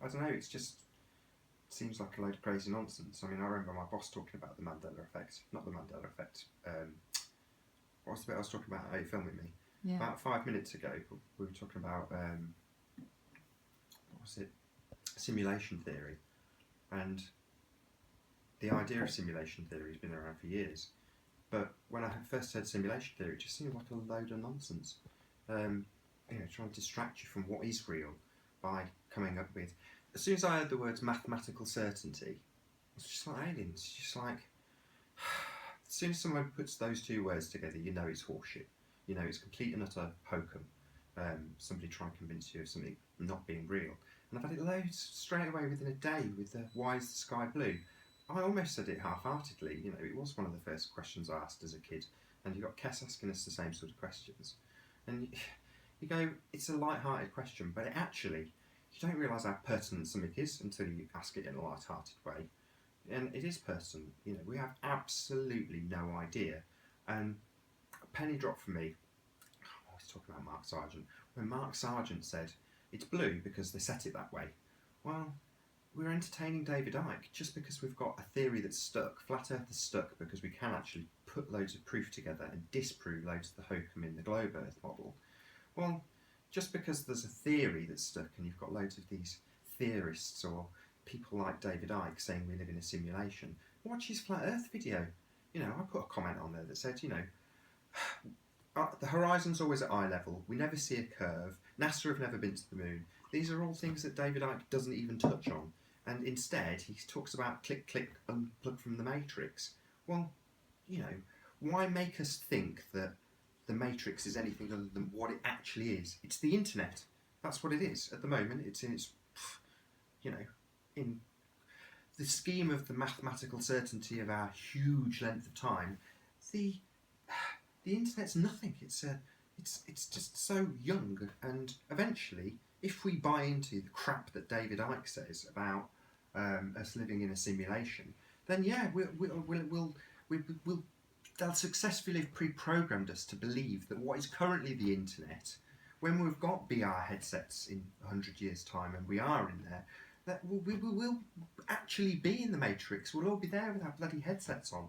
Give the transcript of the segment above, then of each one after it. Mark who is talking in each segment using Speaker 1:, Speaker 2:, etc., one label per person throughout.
Speaker 1: I don't know, it's just seems like a load of crazy nonsense. I mean, I remember my boss talking about the Mandela effect. Not the Mandela effect. What was the bit I was talking about? Are you filming me?
Speaker 2: Yeah.
Speaker 1: About 5 minutes ago, we were talking about what was it? Simulation theory, and the idea of simulation theory has been around for years. But when I first heard simulation theory, it just seemed like a load of nonsense. Trying to distract you from what is real by coming up with. As soon as I heard the words mathematical certainty, it's just like aliens. It's just like, as soon as someone puts those two words together, you know it's horseshit. You know it's complete and utter hokum. Somebody trying to convince you of something not being real. And I've had it loads straight away within a day with the why is the sky blue? I almost said it half-heartedly. You know, it was one of the first questions I asked as a kid. And you got Kess asking us the same sort of questions. And you go, it's a light-hearted question, but it actually, you don't realise how pertinent something is until you ask it in a light-hearted way. And it is pertinent. You know, we have absolutely no idea. And a penny dropped for me. I'm always talking about Mark Sargent. When Mark Sargent said, it's blue because they set it that way. Well, we're entertaining David Icke just because we've got a theory that's stuck. Flat Earth is stuck because we can actually put loads of proof together and disprove loads of the hokum in the globe Earth model. Well, just because there's a theory that's stuck and you've got loads of these theorists or people like David Icke saying we live in a simulation, watch his Flat Earth video. You know, I put a comment on there that said, you know, the horizon's always at eye level, we never see a curve, NASA have never been to the moon. These are all things that David Icke doesn't even touch on. And instead, he talks about click, click, unplug from the Matrix. Well, you know, why make us think that the Matrix is anything other than what it actually is? It's the internet. That's what it is at the moment. It's in its, you know, in the scheme of the mathematical certainty of our huge length of time. The internet's nothing. It's just so young, and eventually, if we buy into the crap that David Icke says about us living in a simulation, then yeah, they'll successfully have pre-programmed us to believe that what is currently the internet, when we've got VR headsets in 100 years' time and we are in there, that we will actually be in the Matrix. We'll all be there with our bloody headsets on.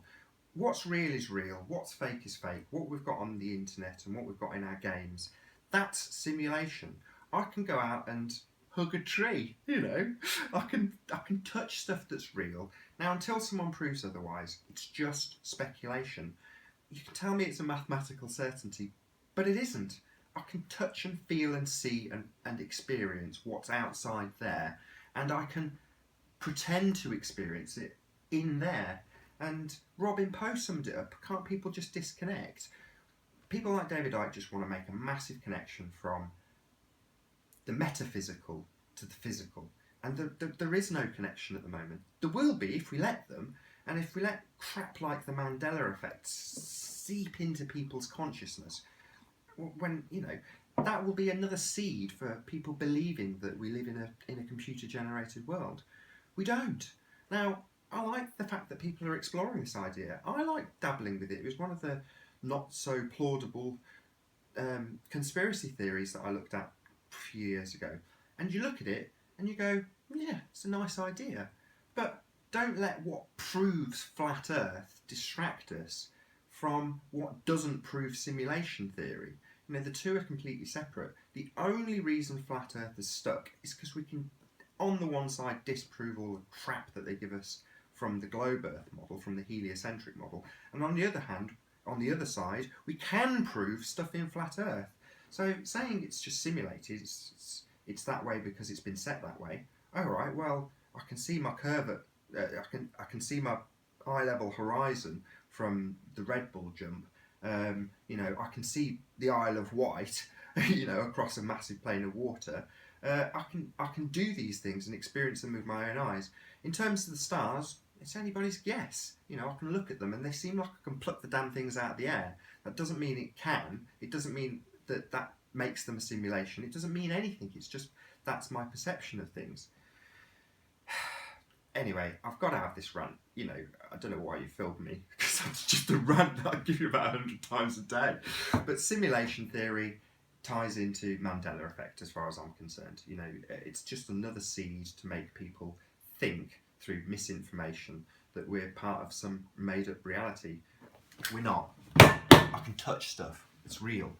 Speaker 1: What's real is real, what's fake is fake, what we've got on the internet and what we've got in our games, that's simulation. I can go out and hug a tree, you know. I can touch stuff that's real. Now, until someone proves otherwise, it's just speculation. You can tell me it's a mathematical certainty, but it isn't. I can touch and feel and see and experience what's outside there, and I can pretend to experience it in there. And Robin Poe summed it up. Can't people just disconnect? People like David Icke just want to make a massive connection from the metaphysical to the physical. And there is no connection at the moment. There will be if we let them, and if we let crap like the Mandela effect seep into people's consciousness, when, you know, that will be another seed for people believing that we live in a computer-generated world. We don't. Now, I like the fact that people are exploring this idea. I like dabbling with it. It was one of the not so plausible conspiracy theories that I looked at a few years ago. And you look at it and you go, yeah, it's a nice idea. But don't let what proves flat Earth distract us from what doesn't prove simulation theory. You know, the two are completely separate. The only reason flat Earth is stuck is because we can, on the one side, disprove all the crap that they give us from the globe Earth model, from the heliocentric model, and on the other hand, on the other side, we can prove stuff in flat Earth. So saying it's just simulated, it's that way because it's been set that way. All right, well, I can see my curve I can see my eye level horizon from the Red Bull jump. You know, I can see the Isle of Wight, you know, across a massive plain of water. I can do these things and experience them with my own eyes. In terms of the stars, it's anybody's guess. You know, I can look at them and they seem like I can pluck the damn things out of the air. That doesn't mean it can. It doesn't mean that makes them a simulation. It doesn't mean anything. It's just that's my perception of things. Anyway, I've got to have this rant. You know, I don't know why you filmed me, because that's just a rant that I give you about 100 times a day. But simulation theory, ties into Mandela effect as far as I'm concerned. You know, it's just another seed to make people think through misinformation that we're part of some made up reality. We're not. I can touch stuff. It's real.